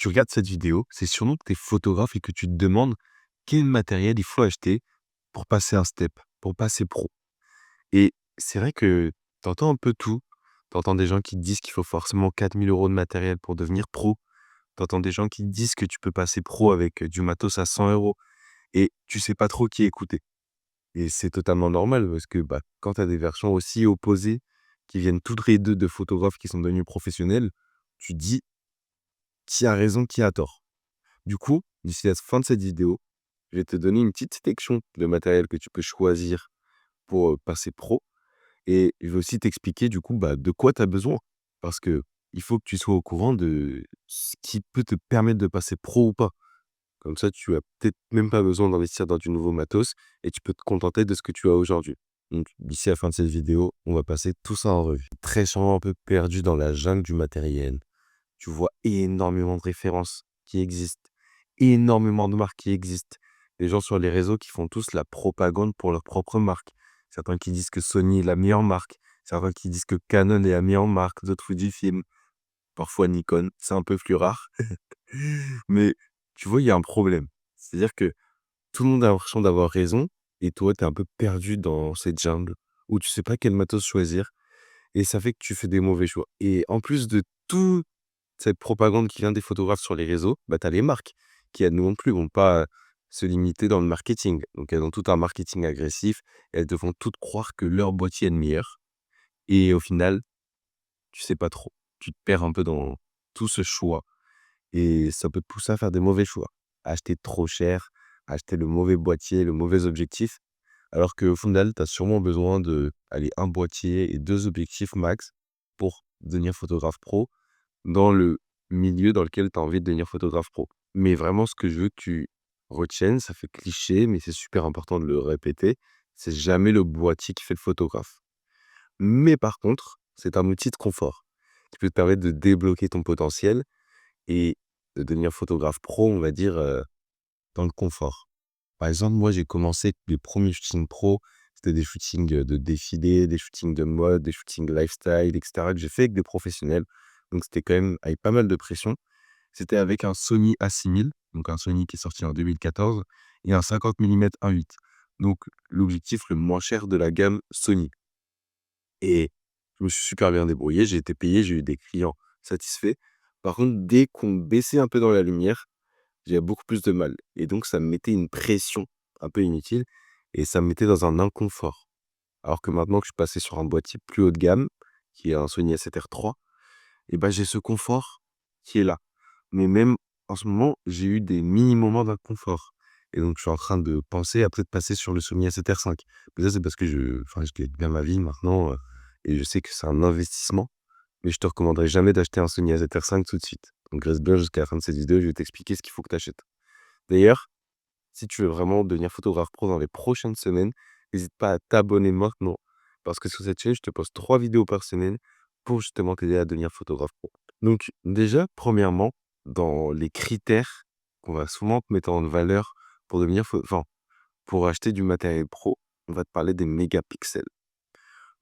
tu regardes cette vidéo, c'est sûrement que tu es photographe et que tu te demandes quel matériel il faut acheter pour passer un step, pour passer pro. Et c'est vrai que tu entends un peu tout. Tu entends des gens qui te disent qu'il faut forcément 4 000 € de matériel pour devenir pro. Tu entends des gens qui te disent que tu peux passer pro avec du matos à 100 € et tu sais pas trop qui écouter. Et c'est totalement normal parce que quand tu as des versions aussi opposées qui viennent toutes les deux de photographes qui sont devenus professionnels, tu te dis qui a raison, qui a tort. Du coup, d'ici la fin de cette vidéo, je vais te donner une petite sélection de matériel que tu peux choisir pour passer pro. Et je vais aussi t'expliquer du coup de quoi tu as besoin. Parce que il faut que tu sois au courant de ce qui peut te permettre de passer pro ou pas. Comme ça, tu as peut-être même pas besoin d'investir dans du nouveau matos et tu peux te contenter de ce que tu as aujourd'hui. Donc, d'ici la fin de cette vidéo, on va passer tout ça en revue. Très sûrement un peu perdu dans la jungle du matériel. Tu vois énormément de références qui existent, énormément de marques qui existent. Les gens sur les réseaux qui font tous la propagande pour leur propre marque. Certains qui disent que Sony est la meilleure marque, certains qui disent que Canon est la meilleure marque, d'autres Fujifilm, parfois Nikon, c'est un peu plus rare. Mais tu vois, il y a un problème. C'est-à-dire que tout le monde a l'impression d'avoir raison et toi, tu es un peu perdu dans cette jungle où tu sais pas quel matos choisir et ça fait que tu fais des mauvais choix. Et en plus de toute cette propagande qui vient des photographes sur les réseaux, tu as les marques qui, elles non plus, vont pas se limiter dans le marketing. Donc, elles ont tout un marketing agressif. Elles te font toutes croire que leur boîtier est le meilleur. Et au final, tu sais pas trop. Tu te perds un peu dans tout ce choix. Et ça peut te pousser à faire des mauvais choix. Acheter trop cher, acheter le mauvais boîtier, le mauvais objectif. Alors qu'au final, tu as sûrement besoin de un boîtier et 2 objectifs max pour devenir photographe pro dans le milieu dans lequel tu as envie de devenir photographe pro. Mais vraiment, ce que je veux que tu retiennes, ça fait cliché, mais c'est super important de le répéter, c'est jamais le boîtier qui fait le photographe. Mais par contre, c'est un outil de confort qui peut te permettre de débloquer ton potentiel et de devenir photographe pro, on va dire, dans le confort. Par exemple, moi, j'ai commencé les premiers shootings pro, c'était des shootings, de défilés, des shootings de mode, des shootings lifestyle et cetera, que j'ai fait avec des professionnels. Donc c'était quand même avec pas mal de pression. C'était avec un Sony A6000, donc un Sony qui est sorti en 2014 et un 50 mm 1.8. Donc l'objectif le moins cher de la gamme Sony et je me suis super bien débrouillé, j'ai été payé, j'ai eu des clients satisfaits. Par contre, dès qu'on baissait un peu dans la lumière, j'avais beaucoup plus de mal et donc ça me mettait une pression un peu inutile et ça me mettait dans un inconfort. Alors que maintenant que je suis passé sur un boîtier plus haut de gamme, qui est un Sony A7R III, et j'ai ce confort qui est là. Mais même en ce moment, j'ai eu des mini moments d'inconfort et donc je suis en train de penser à peut-être passer sur le Sony A7R V. Mais ça, c'est parce que je gagne bien ma vie maintenant, et je sais que c'est un investissement, mais je te recommanderais jamais d'acheter un Sony A7R V tout de suite. Donc reste bien jusqu'à la fin de cette vidéo, je vais t'expliquer ce qu'il faut que tu achètes. D'ailleurs, si tu veux vraiment devenir photographe pro dans les prochaines semaines, n'hésite pas à t'abonner maintenant. Parce que sur cette chaîne, je te poste 3 vidéos par semaine pour justement t'aider à devenir photographe pro. Donc déjà, premièrement, dans les critères qu'on va souvent te mettre en valeur pour devenir pour acheter du matériel pro, on va te parler des mégapixels.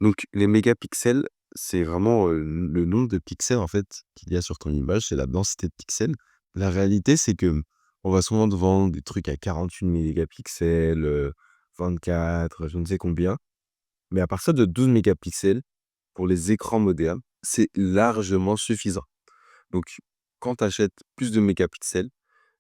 Donc les mégapixels, c'est vraiment, le nombre de pixels en fait qu'il y a sur ton image, c'est la densité de pixels. La réalité, c'est que on va souvent te vendre des trucs à 48 mégapixels, 24, je ne sais combien. Mais à partir de 12 mégapixels, pour les écrans modernes, c'est largement suffisant. Donc quand tu achètes plus de mégapixels,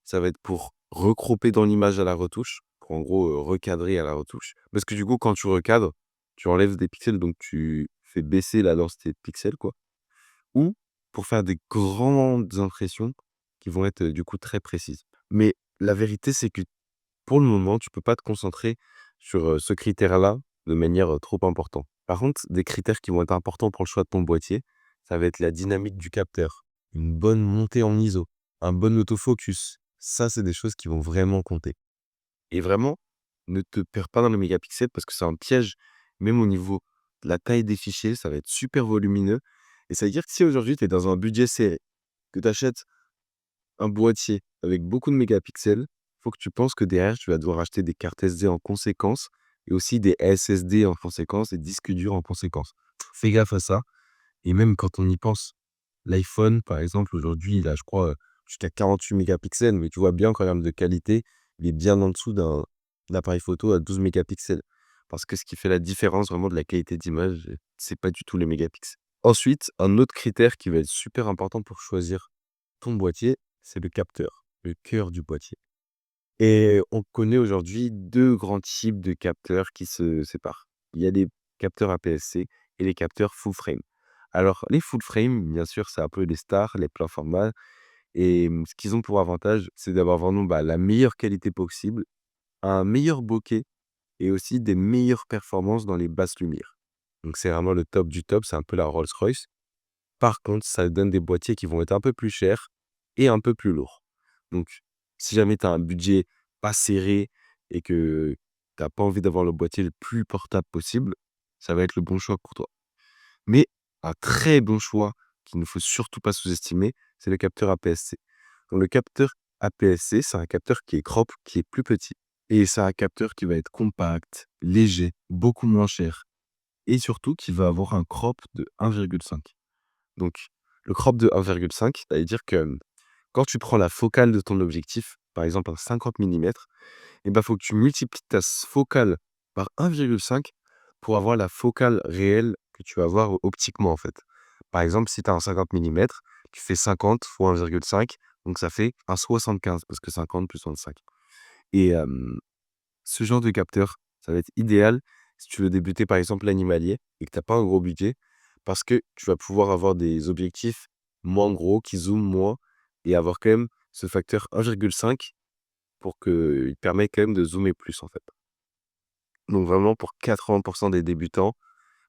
ça va être pour recroper dans l'image à la retouche, pour en gros, recadrer à la retouche. Parce que du coup, quand tu recadres, tu enlèves des pixels, donc tu fais baisser la densité de pixels, quoi. Ou pour faire des grandes impressions qui vont être, du coup, très précises. Mais la vérité, c'est que pour le moment, tu peux pas te concentrer sur, ce critère-là de manière, trop importante. Par contre, des critères qui vont être importants pour le choix de ton boîtier, ça va être la dynamique du capteur, une bonne montée en ISO, un bon autofocus. Ça, c'est des choses qui vont vraiment compter. Et vraiment, ne te perds pas dans les mégapixels parce que c'est un piège, même au niveau de la taille des fichiers, ça va être super volumineux. Et ça veut dire que si aujourd'hui tu es dans un budget serré, que tu achètes un boîtier avec beaucoup de mégapixels, faut que tu penses que derrière, tu vas devoir acheter des cartes SD en conséquence et aussi des SSD en conséquence, des disques durs en conséquence. Fais gaffe à ça. Et même quand on y pense, l'iPhone, par exemple, aujourd'hui, il a, je crois, jusqu'à 48 mégapixels, mais tu vois bien qu'en termes de qualité, il est bien en dessous d'un appareil photo à 12 mégapixels. Parce que ce qui fait la différence vraiment de la qualité d'image, c'est pas du tout les mégapixels. Ensuite, un autre critère qui va être super important pour choisir ton boîtier, c'est le capteur, le cœur du boîtier. Et on connaît aujourd'hui 2 grands types de capteurs qui se séparent. Il y a des capteurs APS-C et les capteurs full frame. Alors les full frame, bien sûr, c'est un peu les stars, les pleins formats et ce qu'ils ont pour avantage, c'est d'avoir vraiment, la meilleure qualité possible, un meilleur bokeh et aussi des meilleures performances dans les basses lumières. Donc c'est vraiment le top du top, c'est un peu la Rolls-Royce. Par contre, ça donne des boîtiers qui vont être un peu plus chers et un peu plus lourds. Donc, si jamais tu as un budget pas serré et que tu as pas envie d'avoir le boîtier le plus portable possible, ça va être le bon choix pour toi. Mais un très bon choix qu'il ne faut surtout pas sous-estimer, c'est le capteur APS-C. Donc, le capteur APS-C, c'est un capteur qui est crop, qui est plus petit. Et c'est un capteur qui va être compact, léger, beaucoup moins cher. Et surtout, qui va avoir un crop de 1,5. Donc, le crop de 1,5, ça veut dire que quand tu prends la focale de ton objectif, par exemple un 50 millimètres, il faut que tu multiplies ta focale par 1,5 pour avoir la focale réelle que tu vas avoir optiquement en fait. Par exemple, si tu as un 50 millimètres, tu fais 50 fois 1,5, donc ça fait un 75 parce que 50 plus 25. Et ce genre de capteur, ça va être idéal si tu veux débuter par exemple l'animalier et que tu as pas un gros budget parce que tu vas pouvoir avoir des objectifs moins gros qui zooment moins et avoir quand même ce facteur 1,5 pour qu'il permet quand même de zoomer plus en fait. Donc vraiment pour 80 des débutants,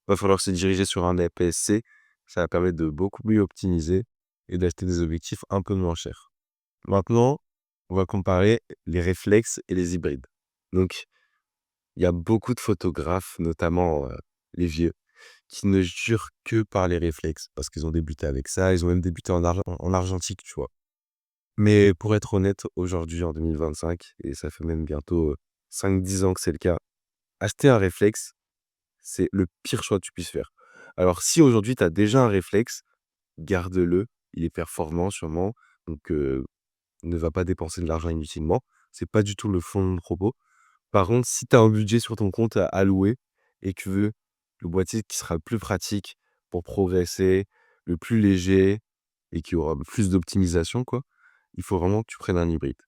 va falloir se diriger sur un APS-C. Ça va permettre de beaucoup mieux optimiser et d'acheter des objectifs un peu moins chers. Maintenant, on va comparer les réflexes et les hybrides. Donc il y a beaucoup de photographes, notamment, les vieux, qui ne jurent que par les réflexes parce qu'ils ont débuté avec ça. Ils ont même débuté en argentique, tu vois? Mais pour être honnête, aujourd'hui, en 2025 et ça fait même bientôt, 5-10 ans que c'est le cas, acheter un réflexe, c'est le pire choix que tu puisses faire. Alors si aujourd'hui tu as déjà un réflexe, garde-le, il est performant sûrement, donc ne va pas dépenser de l'argent inutilement. C'est pas du tout le fond de mon propos. Par contre, si tu as un budget sur ton compte à allouer et que tu veux le boîtier qui sera le plus pratique pour progresser, le plus léger et qui aura plus d'optimisation, quoi, il faut vraiment que tu prennes un hybride.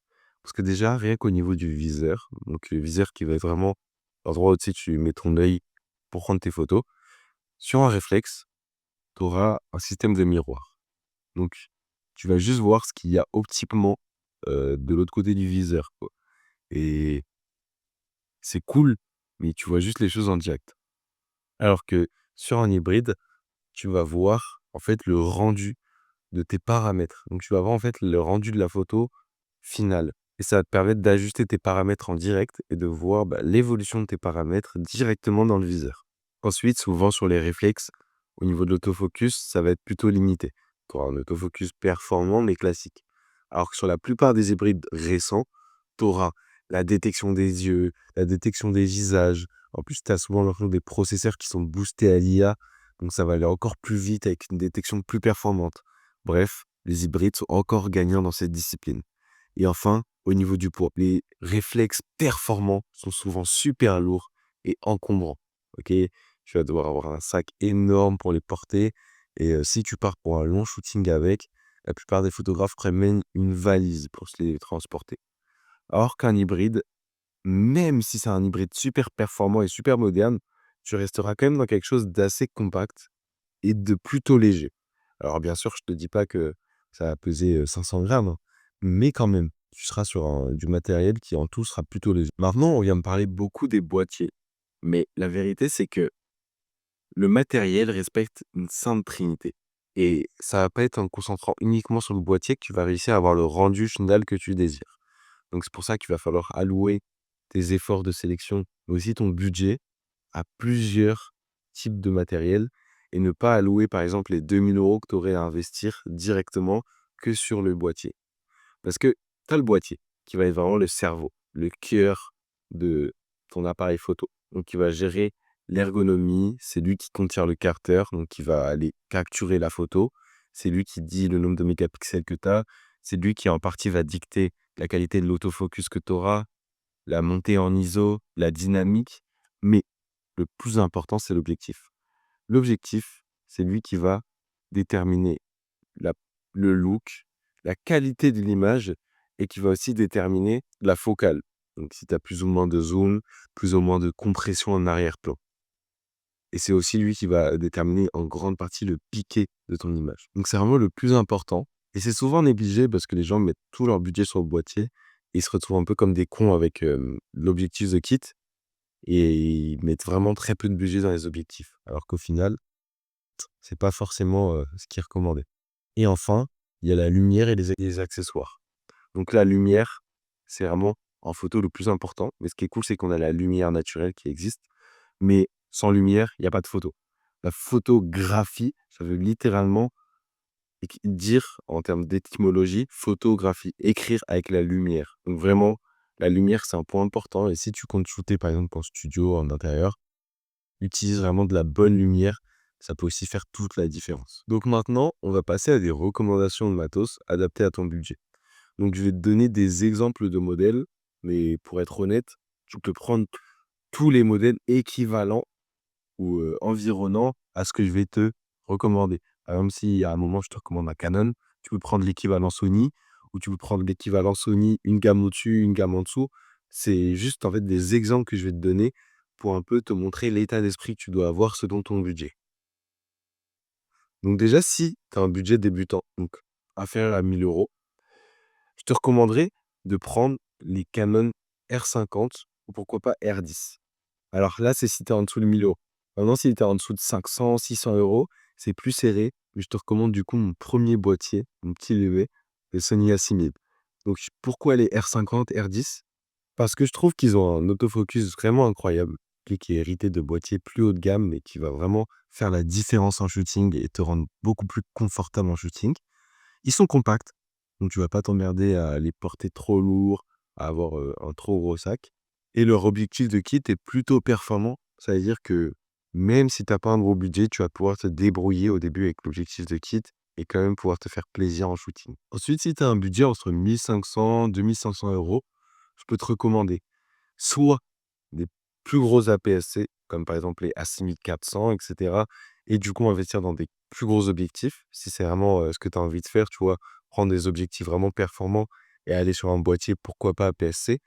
Parce que déjà, rien qu'au niveau du viseur, donc le viseur qui va être vraiment l'endroit où tu sais, tu mets ton œil pour prendre tes photos, sur un réflexe, tu auras un système de miroir. Donc, tu vas juste voir ce qu'il y a optiquement de l'autre côté du viseur, quoi. Et c'est cool, mais tu vois juste les choses en direct. Alors que sur un hybride, tu vas voir en fait le rendu de tes paramètres. Donc tu vas voir en fait le rendu de la photo finale. Et ça va te permettre d'ajuster tes paramètres en direct et de voir l'évolution de tes paramètres directement dans le viseur. Ensuite, souvent sur les réflexes, au niveau de l'autofocus, ça va être plutôt limité. Tu auras un autofocus performant mais classique. Alors que sur la plupart des hybrides récents, tu auras la détection des yeux, la détection des visages. En plus, tu as souvent maintenant des processeurs qui sont boostés à l'IA, donc ça va aller encore plus vite avec une détection plus performante. Bref, les hybrides sont encore gagnants dans cette discipline. Et enfin, au niveau du poids, les réflexes performants sont souvent super lourds et encombrants. Ok, tu vas devoir avoir un sac énorme pour les porter. Et si tu pars pour un long shooting avec, la plupart des photographes prennent même une valise pour se les transporter. Alors qu'un hybride, même si c'est un hybride super performant et super moderne, tu resteras quand même dans quelque chose d'assez compact et de plutôt léger. Alors bien sûr, je te dis pas que ça va peser, 500 grammes, hein, mais quand même, tu seras sur du matériel qui en tout sera plutôt léger. Maintenant, on vient me parler beaucoup des boîtiers, mais la vérité, c'est que le matériel respecte une sainte trinité et ça va pas être en concentrant uniquement sur le boîtier que tu vas réussir à avoir le rendu final que tu désires. Donc c'est pour ça qu'il va falloir allouer tes efforts de sélection, mais aussi ton budget à plusieurs types de matériel et ne pas allouer, par exemple, les 2 000 € que tu aurais à investir directement que sur le boîtier. Parce que tu as le boîtier qui va être vraiment le cerveau, le cœur de ton appareil photo. Donc, il va gérer l'ergonomie, c'est lui qui contient le carter, donc il va aller capturer la photo. C'est lui qui dit le nombre de mégapixels que tu as, C'est lui qui en partie va dicter la qualité de l'autofocus que tu auras, la montée en ISO, la dynamique, mais le plus important, c'est l'objectif. L'objectif, c'est lui qui va déterminer la le look, la qualité de l'image et qui va aussi déterminer la focale. Donc si tu as plus ou moins de zoom, plus ou moins de compression en arrière-plan. Et c'est aussi lui qui va déterminer en grande partie le piqué de ton image. Donc c'est vraiment le plus important et c'est souvent négligé parce que les gens mettent tout leur budget sur le boîtier et ils se retrouvent un peu comme des cons avec, l'objectif The Kit et ils mettent vraiment très peu de budget dans les objectifs. Alors qu'au final, c'est pas forcément, ce qui est recommandé. Et enfin, il y a la lumière et les accessoires. Donc la lumière, c'est vraiment en photo le plus important. Mais ce qui est cool, c'est qu'on a la lumière naturelle qui existe. Mais sans lumière, il y a pas de photo. La photographie, ça veut littéralement dire, en termes d'étymologie, photographie, écrire avec la lumière. Donc vraiment, la lumière, c'est un point important. Et si tu comptes shooter, par exemple, en studio, en intérieur, utilise vraiment de la bonne lumière. Ça peut aussi faire toute la différence. Donc maintenant, on va passer à des recommandations de matos adaptées à ton budget. Donc je vais te donner des exemples de modèles, mais pour être honnête, tu peux prendre tous les modèles équivalents ou environnants à ce que je vais te recommander. Par exemple, si à un moment je te recommande un Canon, tu peux prendre l'équivalent Sony ou tu peux prendre l'équivalent Sony, une gamme au-dessus, une gamme en dessous. C'est juste en fait des exemples que je vais te donner pour un peu te montrer l'état d'esprit que tu dois avoir selon ton budget. Donc déjà, si tu as un budget débutant, donc inférieur à 1 000 €, je te recommanderais de prendre les Canon R50 ou pourquoi pas R10. Alors là, c'est si tu es en dessous de 1 000 €. Maintenant, si tu es en dessous de 500-600 €, c'est plus serré, mais je te recommande du coup mon premier boîtier, mon petit bébé, le Sony A6000. Donc pourquoi les R50, R10? Parce que je trouve qu'ils ont un autofocus vraiment incroyable, qui est hérité de boîtiers plus haut de gamme, mais qui va vraiment faire la différence en shooting et te rendre beaucoup plus confortable en shooting. Ils sont compacts, donc tu vas pas t'emmerder à les porter trop lourd, à avoir, un trop gros sac et leur objectif de kit est plutôt performant. Ça veut dire que même si tu as pas un gros budget, tu vas pouvoir te débrouiller au début avec l'objectif de kit et quand même pouvoir te faire plaisir en shooting. Ensuite, si tu as un budget entre 1 500 2 500 €, je peux te recommander soit des plus gros APS-C, comme par exemple les A6400 et cetera et du coup investir dans des plus gros objectifs, si c'est vraiment, ce que tu as envie de faire, tu vois? Prendre des objectifs vraiment performants et aller sur un boîtier, pourquoi pas APS-C.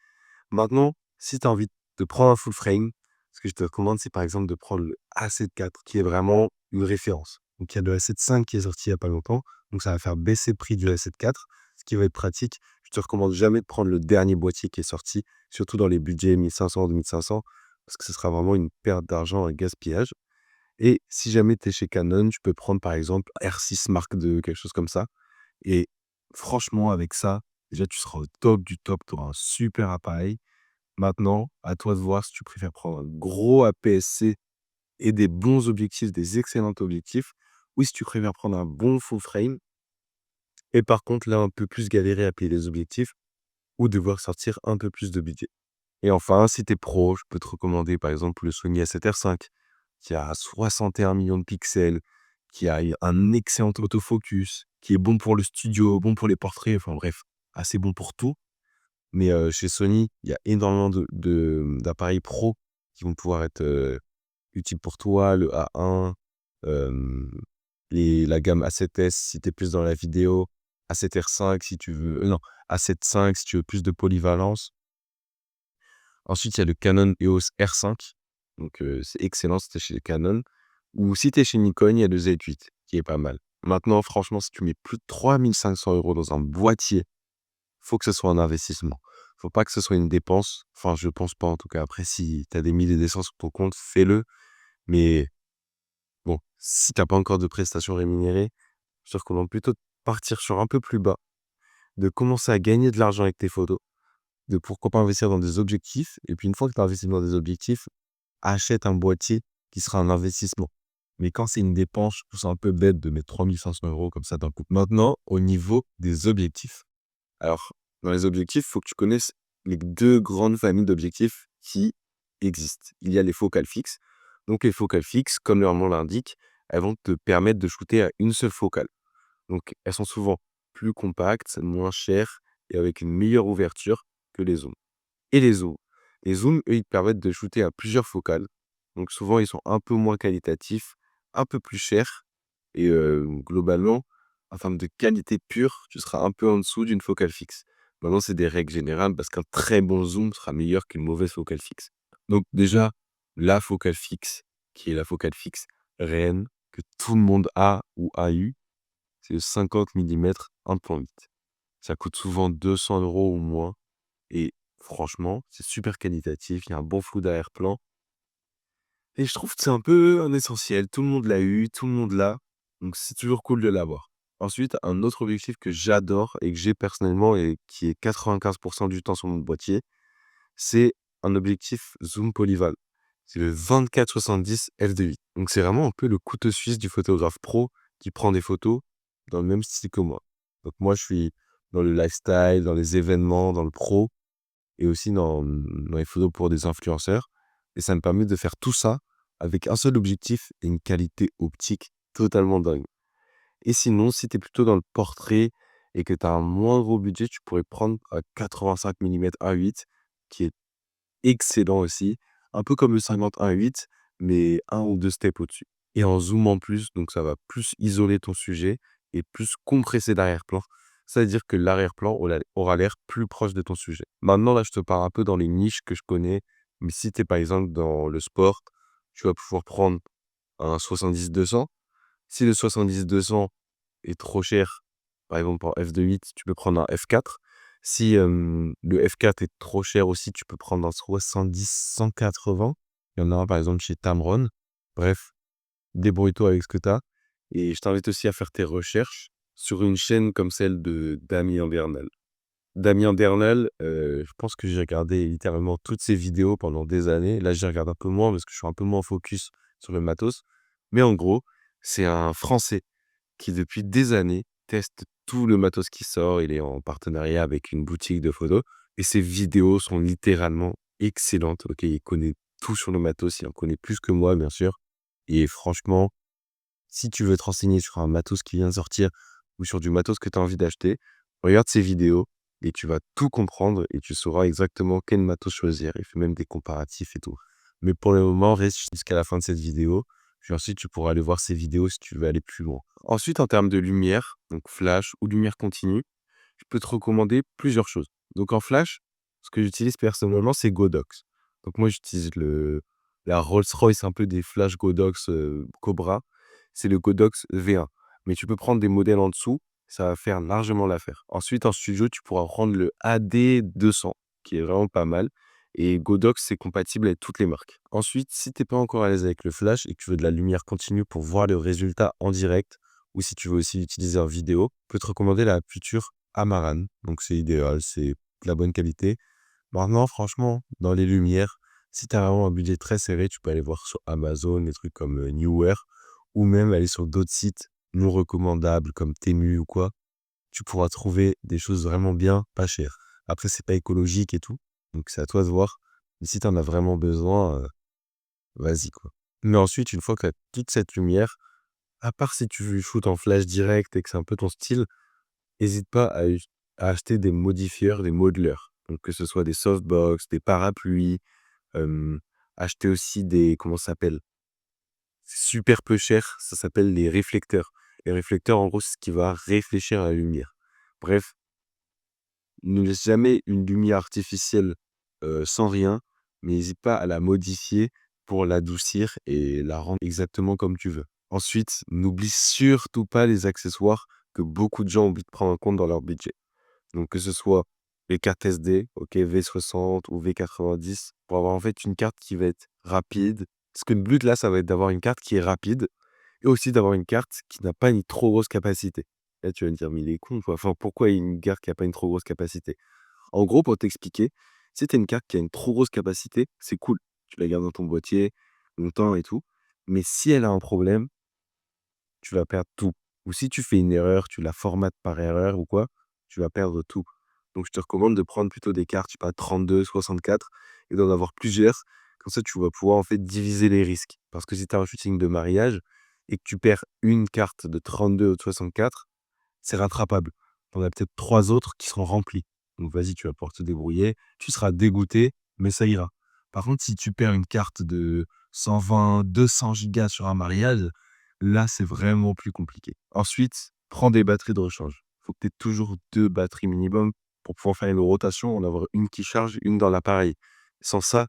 Maintenant, si tu as envie de prendre un full frame, ce que je te recommande, c'est par exemple de prendre le A7 IV qui est vraiment une référence. Donc il y a le A7 V qui est sorti il y a pas longtemps, donc ça va faire baisser le prix du A7 IV, ce qui va être pratique. Je te recommande jamais de prendre le dernier boîtier qui est sorti, surtout dans les budgets 1 500-2 500, parce que ce sera vraiment une perte d'argent, un gaspillage. Et si jamais tu es chez Canon, tu peux prendre par exemple R6 Mark II, quelque chose comme ça. Et franchement, avec ça, déjà, tu seras au top du top, tu auras un super appareil. Maintenant, à toi de voir si tu préfères prendre un gros APS-C et des bons objectifs, des excellents objectifs, ou si tu préfères prendre un bon full frame et par contre, là, un peu plus galérer à payer les objectifs ou devoir sortir un peu plus de budget. Et enfin, si tu es pro, je peux te recommander par exemple le Sony A7R5 qui a 61 millions de pixels, qui a un excellent autofocus, qui est bon pour le studio, bon pour les portraits, enfin bref, assez bon pour tout. Mais chez Sony, il y a énormément d'appareils pro qui vont pouvoir être, utiles pour toi. Le A1, hem, la gamme A7S si tu es plus dans la vidéo, A7R5 si tu veux non, A7 V si tu veux plus de polyvalence. Ensuite, il y a le Canon EOS R5, donc c'est excellent si tu es chez Canon ou si tu es chez Nikon, il y a le Z8 qui est pas mal. Maintenant, franchement, si tu mets plus de 3 500 € dans un boîtier, faut que ce soit un investissement. Faut pas que ce soit une dépense. Enfin, je pense pas en tout cas. Après, si tu as des milliers d'essence sur ton compte, fais-le. Mais bon, si tu as pas encore de prestations rémunérées, je te recommande plutôt de partir sur un peu plus bas, de commencer à gagner de l'argent avec tes photos, de pourquoi pas investir dans des objectifs. Et puis une fois que tu as investi dans des objectifs, achète un boîtier qui sera un investissement. Mais quand c'est une dépense, je trouve ça un peu bête de mettre 3 500 € comme ça d'un coup. Maintenant, au niveau des objectifs. Alors, dans les objectifs, il faut que tu connaisses les 2 grandes familles d'objectifs qui existent. Il y a les focales fixes. Donc les focales fixes, comme leur nom l'indique, elles vont te permettre de shooter à une seule focale. Donc elles sont souvent plus compacts, moins chers et avec une meilleure ouverture que les zooms. Et les zooms. Les zooms, eux, ils te permettent de shooter à plusieurs focales. Donc souvent, ils sont un peu moins qualitatifs, un peu plus chers et globalement, en termes de qualité pure, tu seras un peu en dessous d'une focale fixe. Maintenant, c'est des règles générales parce qu'un très bon zoom sera meilleur qu'une mauvaise focale fixe. Donc déjà, la focale fixe, qui est la focale fixe réelle que tout le monde a ou a eu, c'est le 50 millimètres 1.8. Ça coûte souvent 200 € ou moins et franchement, c'est super qualitatif, il y a un bon flou d'arrière-plan et je trouve que c'est un peu un essentiel. Tout le monde l'a eu, tout le monde l'a, donc c'est toujours cool de l'avoir. Ensuite, un autre objectif que j'adore et que j'ai personnellement et qui est 95 du temps sur mon boîtier, c'est un objectif zoom polyval. C'est le 24-70 f2.8. Donc c'est vraiment un peu le couteau suisse du photographe pro qui prend des photos dans le même style que moi. Donc moi, je suis dans le lifestyle, dans les événements, dans le pro et aussi dans les photos pour des influenceurs. Et ça me permet de faire tout ça avec un seul objectif et une qualité optique totalement dingue. Et sinon, si tu es plutôt dans le portrait et que tu as un moins gros budget, tu pourrais prendre un 85 mm 1.8 qui est excellent aussi, un peu comme le 50 1.8, mais un ou 2 steps au-dessus. Et en zoom en plus, donc ça va plus isoler ton sujet et plus compresser l'arrière-plan. C'est-à-dire que l'arrière-plan aura l'air plus proche de ton sujet. Maintenant, là, je te parle un peu dans les niches que je connais, mais si tu es par exemple dans le sport, tu vas pouvoir prendre un 70-200. Si le 70-200 est trop cher, par exemple en f2.8, tu peux prendre un f4. Si le f4 est trop cher aussi, tu peux prendre un 70-180. Il y en a un par exemple chez Tamron. Bref, débrouille-toi avec ce que tu as. Et je t'invite aussi à faire tes recherches sur une chaîne comme celle de Damien Bernal. Damien Bernal, je pense que j'ai regardé littéralement toutes ses vidéos pendant des années. Là, j'y regarde un peu moins parce que je suis un peu moins focus sur le matos. Mais en gros, c'est un Français qui, depuis des années, teste tout le matos qui sort. Il est en partenariat avec une boutique de photos et ses vidéos sont littéralement excellentes. OK, il connaît tout sur le matos, il en connaît plus que moi, bien sûr. Et franchement, si tu veux te renseigner sur un matos qui vient de sortir ou sur du matos que tu as envie d'acheter, regarde ces vidéos et tu vas tout comprendre et tu sauras exactement quel matos choisir. Il fait même des comparatifs et tout. Mais pour le moment, reste jusqu'à la fin de cette vidéo. Puis ensuite, tu pourras aller voir ces vidéos si tu veux aller plus loin. Ensuite, en termes de lumière, donc flash ou lumière continue, je peux te recommander plusieurs choses. Donc en flash, ce que j'utilise personnellement, c'est Godox. Donc moi, j'utilise la Rolls-Royce un peu des flash Godox Cobra. C'est le Godox V1. Mais tu peux prendre des modèles en dessous, ça va faire largement l'affaire. Ensuite, en studio, tu pourras prendre le AD200, qui est vraiment pas mal. Et Godox, c'est compatible avec toutes les marques. Ensuite, si tu n'es pas encore à l'aise avec le flash et que tu veux de la lumière continue pour voir le résultat en direct, ou si tu veux aussi l'utiliser en vidéo, je peux te recommander la Future Amaran. Donc c'est idéal, c'est de la bonne qualité. Maintenant, franchement, dans les lumières, si tu as vraiment un budget très serré, tu peux aller voir sur Amazon des trucs comme Neewer ou même aller sur d'autres sites non recommandables comme Temu ou quoi. Tu pourras trouver des choses vraiment bien, pas chères. Après, c'est pas écologique et tout, donc c'est à toi de voir. Mais si tu en as vraiment besoin, vas-y quoi. Mais ensuite, une fois que tu as toute cette lumière, à part si tu shootes en flash direct et que c'est un peu ton style, hésite pas à acheter des modifieurs, des modelers. Donc que ce soit des softbox, des parapluies, hem, acheter aussi des comment ça s'appelle? C'est super peu cher, ça s'appelle les réflecteurs. Les réflecteurs, en gros, c'est ce qui va réfléchir la lumière. Bref, ne laisse jamais une lumière artificielle, sans rien, mais hésite pas à la modifier pour l'adoucir et la rendre exactement comme tu veux. Ensuite, n'oublie surtout pas les accessoires que beaucoup de gens oublient de prendre en compte dans leur budget. Donc que ce soit les cartes SD, OK, V60 ou V90, pour avoir en fait une carte qui va être rapide. Parce que le but là, ça va être d'avoir une carte qui est rapide et aussi d'avoir une carte qui n'a pas une trop grosse capacité. Là, tu vas me dire: «Mais il est con quoi, enfin pourquoi une carte qui a pas une trop grosse capacité?» En gros, pour t'expliquer, si tu as une carte qui a une trop grosse capacité, c'est cool. Tu la gardes dans ton boîtier longtemps et tout. Mais si elle a un problème, tu vas perdre tout. Ou si tu fais une erreur, tu la formates par erreur ou quoi, tu vas perdre tout. Donc je te recommande de prendre plutôt des cartes, je sais pas, 32, 64 et d'en avoir plusieurs. Comme ça, tu vas pouvoir en fait diviser les risques. Parce que si tu as un shooting de mariage et que tu perds une carte de 32 ou de 64, c'est rattrapable. tu en as peut-être 3 autres qui seront remplis. Donc vas-y, tu vas pouvoir te débrouiller. Tu seras dégoûté, mais ça ira. Par contre, si tu perds une carte de 120-200 gigas sur un mariage, là, c'est vraiment plus compliqué. Ensuite, prends des batteries de rechange. Il faut que tu aies toujours 2 batteries minimum pour pouvoir faire une rotation, en avoir une qui charge, une dans l'appareil. Sans ça,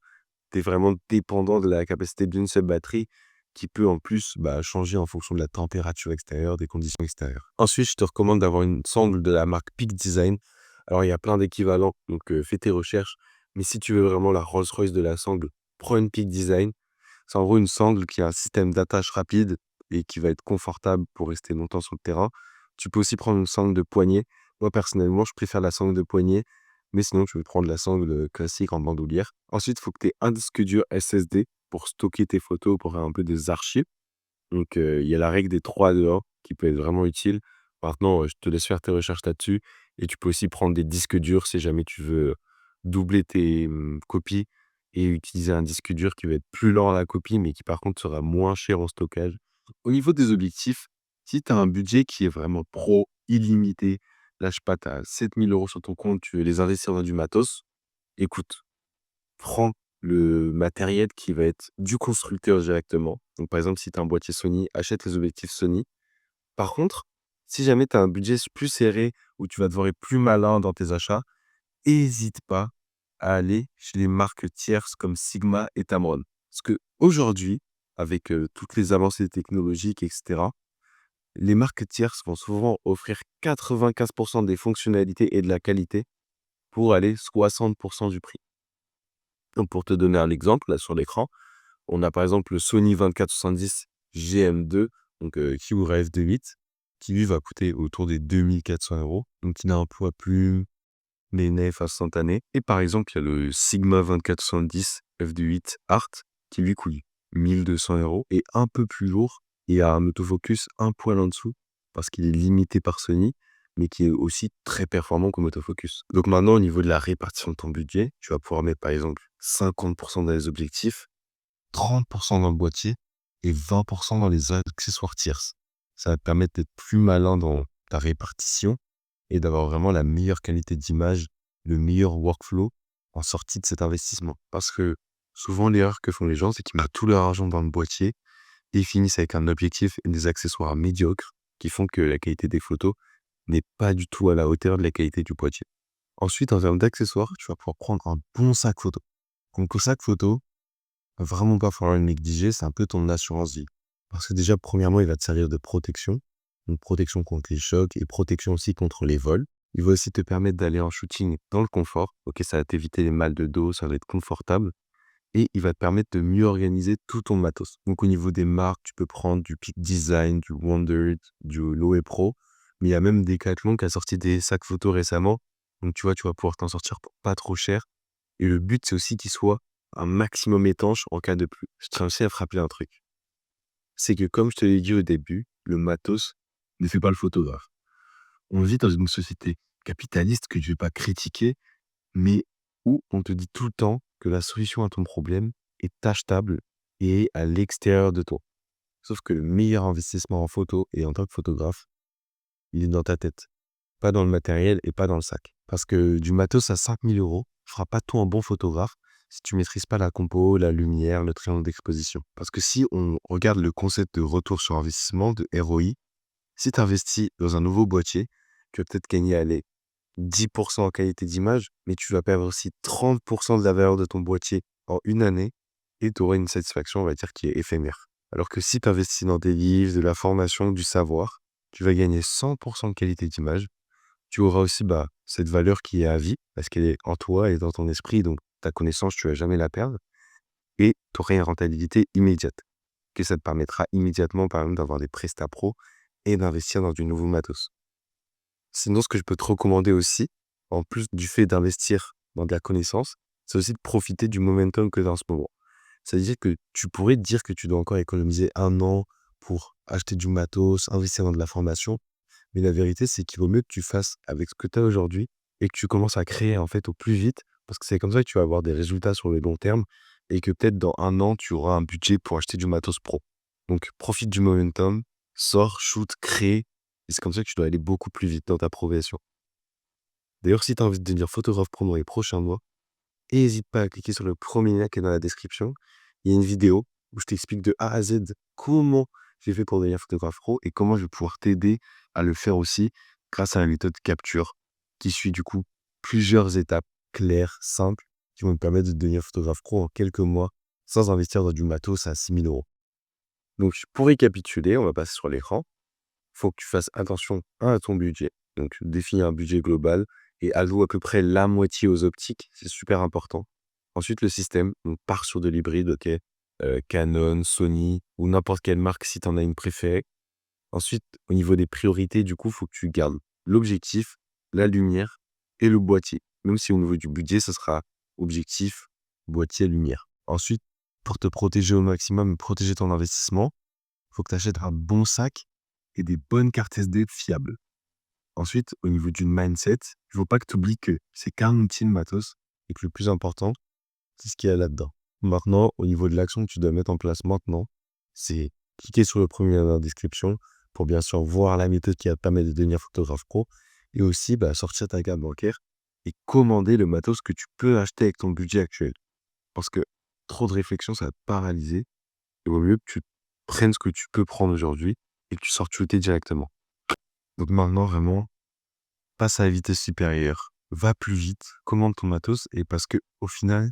tu es vraiment dépendant de la capacité d'une seule batterie qui peut en plus, changer en fonction de la température extérieure, des conditions extérieures. Ensuite, je te recommande d'avoir une sangle de la marque Peak Design. Alors, il y a plein d'équivalents, donc fais tes recherches. Mais si tu veux vraiment la Rolls-Royce de la sangle, prends une Peak Design. C'est en gros une sangle qui a un système d'attache rapide et qui va être confortable pour rester longtemps sur le terrain. Tu peux aussi prendre une sangle de poignet. Moi, personnellement, je préfère la sangle de poignet, mais sinon, tu peux prendre la sangle classique en bandoulière. Ensuite, il faut que tu aies un disque dur SSD pour stocker tes photos, pour faire un peu des archives. Donc, il y a la règle des 3 dehors qui peut être vraiment utile. Maintenant, je te laisse faire tes recherches là-dessus et tu peux aussi prendre des disques durs si jamais tu veux doubler tes, copies et utiliser un disque dur qui va être plus lent à la copie, mais qui par contre sera moins cher en stockage. Au niveau des objectifs, si tu as un budget qui est vraiment pro, illimité, là, je sais pas, tu as 7 000 € sur ton compte, tu veux les investir dans du matos, écoute, prends le matériel qui va être du constructeur directement. Donc, par exemple, si tu as un boîtier Sony, achète les objectifs Sony. Par contre, si jamais tu as un budget plus serré, où tu vas devoir être plus malin dans tes achats, hésite pas à aller chez les marques tierces comme Sigma et Tamron. Parce qu'aujourd'hui, avec toutes les avancées technologiques, etc., les marques tierces vont souvent offrir 95% des fonctionnalités et de la qualité pour aller 60% du prix. Donc, pour te donner un exemple, là, sur l'écran, on a par exemple le Sony 24-70 GM2, donc qui ouvre à f2.8, qui lui va coûter autour des 2 400 €. Donc, il a un poids plume, les nefs instantanées. Et par exemple, il y a le Sigma 24-70 f2.8 Art, qui lui coûte 1 200 € et un peu plus lourd, et a un autofocus un poil en dessous, parce qu'il est limité par Sony, mais qui est aussi très performant comme autofocus. Donc maintenant, au niveau de la répartition de ton budget, tu vas pouvoir mettre par exemple 50% dans les objectifs, 30% dans le boîtier et 20% dans les accessoires tierces. Ça va te permettre d'être plus malin dans ta répartition et d'avoir vraiment la meilleure qualité d'image, le meilleur workflow en sortie de cet investissement. Parce que souvent, l'erreur que font les gens, c'est qu'ils mettent tout leur argent dans le boîtier et ils finissent avec un objectif et des accessoires médiocres qui font que la qualité des photos n'est pas du tout à la hauteur de la qualité du boîtier. Ensuite, en termes d'accessoires, tu vas pouvoir prendre un bon sac photo. Donc, le sac photo, vraiment pas falloir le négliger, c'est un peu ton assurance vie. Parce que déjà, premièrement, il va te servir de protection. Donc, protection contre les chocs et protection aussi contre les vols. Il va aussi te permettre d'aller en shooting dans le confort. Ok, ça va t'éviter les mal de dos, ça va être confortable. Et il va te permettre de mieux organiser tout ton matos. Donc, au niveau des marques, tu peux prendre du Peak Design, du Wondered, du Loewe Pro. Mais il y a même Decathlon qui a sorti des sacs photo récemment. Donc, tu vois, tu vas pouvoir t'en sortir pour pas trop cher. Et le but, c'est aussi qu'il soit un maximum étanche en cas de pluie. Je tiens aussi à te rappeler un truc. C'est que comme je te l'ai dit au début, le matos ne fait pas le photographe. On vit dans une société capitaliste que je ne vais pas critiquer, mais où on te dit tout le temps que la solution à ton problème est achetable et est à l'extérieur de toi. Sauf que le meilleur investissement en photo et en tant que photographe, il est dans ta tête, pas dans le matériel et pas dans le sac. Parce que du matos à 5 000 € fera pas tout un bon photographe si tu maîtrises pas la compo, la lumière, le triangle d'exposition. Parce que si on regarde le concept de retour sur investissement, de ROI, si tu investis dans un nouveau boîtier, tu vas peut-être gagner, allez, 10% en qualité d'image, mais tu vas perdre aussi 30% de la valeur de ton boîtier en une année et tu auras une satisfaction, on va dire, qui est éphémère. Alors que si tu investis dans des livres, de la formation, du savoir, tu vas gagner 100% de qualité d'image. Tu auras aussi cette valeur qui est à vie, parce qu'elle est en toi et dans ton esprit, donc ta connaissance, tu vas jamais la perdre, et tu auras une rentabilité immédiate, que ça te permettra immédiatement, par exemple, d'avoir des prestats pro et d'investir dans du nouveau matos. Sinon, ce que je peux te recommander aussi, en plus du fait d'investir dans de la connaissance, c'est aussi de profiter du momentum que tu as en ce moment. C'est-à-dire que tu pourrais te dire que tu dois encore économiser 1 an pour acheter du matos, investir dans de la formation, mais la vérité, c'est qu'il vaut mieux que tu fasses avec ce que tu as aujourd'hui et que tu commences à créer en fait au plus vite, parce que c'est comme ça que tu vas avoir des résultats sur le long terme et que peut-être dans 1 an, tu auras un budget pour acheter du matos pro. Donc profite du momentum, sors, shoot, crée Et c'est comme ça que tu dois aller beaucoup plus vite dans ta progression. D'ailleurs, si tu as envie de devenir photographe pro dans les prochains mois, n'hésite pas à cliquer sur le premier lien qui est dans la description. Il y a une vidéo où je t'explique de A à Z comment j'ai fait pour devenir photographe pro et comment je vais pouvoir t'aider à le faire aussi grâce à la méthode capture qui suit du coup plusieurs étapes claires, simples, qui vont te permettre de devenir photographe pro en quelques mois sans investir dans du matos à 6 000 euros. Donc, pour récapituler, on va passer sur l'écran. Il faut que tu fasses attention à ton budget. Donc, définis un budget global et alloue à peu près la moitié aux optiques. C'est super important. Ensuite, le système. On part sur de l'hybride, ok. Canon, Sony ou n'importe quelle marque si tu en as une préférée. Ensuite, au niveau des priorités, du coup, il faut que tu gardes l'objectif, la lumière et le boîtier. Même si au niveau du budget, ce sera objectif, boîtier, lumière. Ensuite, pour te protéger au maximum et protéger ton investissement, il faut que tu achètes un bon sac et des bonnes cartes SD fiables. Ensuite, au niveau du mindset, il ne faut pas que tu oublies que c'est qu'un outil de matos et que le plus important, c'est ce qu'il y a là-dedans. Maintenant, au niveau de l'action que tu dois mettre en place maintenant, c'est cliquer sur le premier lien dans la description pour bien sûr voir la méthode qui va te permettre de devenir photographe pro et aussi sortir ta carte bancaire et commander le matos que tu peux acheter avec ton budget actuel. Parce que trop de réflexion, ça va te paralyser. Il vaut mieux que tu prennes ce que tu peux prendre aujourd'hui et que tu sortes shooter directement. Donc maintenant, vraiment, passe à la vitesse supérieure, va plus vite, commande ton matos et parce que au final,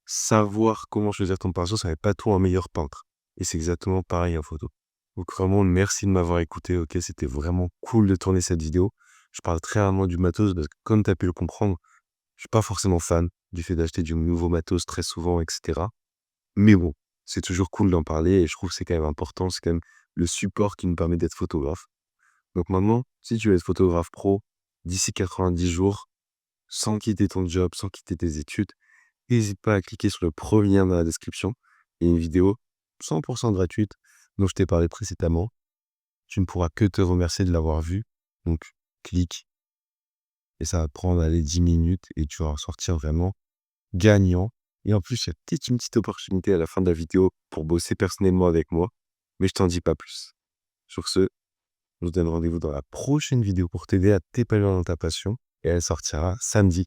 savoir comment choisir ton pinceau, ça fait pas toi un meilleur peintre. Et c'est exactement pareil en photo. Donc vraiment, merci de m'avoir écouté, ok? C'était vraiment cool de tourner cette vidéo. Je parle très rarement du matos parce que comme tu as pu le comprendre, je suis pas forcément fan du fait d'acheter du nouveau matos très souvent, etc. Mais bon, c'est toujours cool d'en parler et je trouve que c'est quand même important. C'est quand même le support qui nous permet d'être photographe. Donc maintenant, si tu veux être photographe pro, d'ici 90 jours, sans quitter ton job, sans quitter tes études, n'hésite pas à cliquer sur le premier lien dans la description. Il y a une vidéo 100% gratuite dont je t'ai parlé précédemment. Tu ne pourras que te remercier de l'avoir vue. Donc, clique et ça va te prendre allez, 10 minutes et tu vas en sortir vraiment gagnant. Et en plus, il y a peut-être une petite opportunité à la fin de la vidéo pour bosser personnellement avec moi, mais je t'en dis pas plus. Sur ce, je vous donne rendez-vous dans la prochaine vidéo pour t'aider à t'épanouir dans ta passion et elle sortira samedi.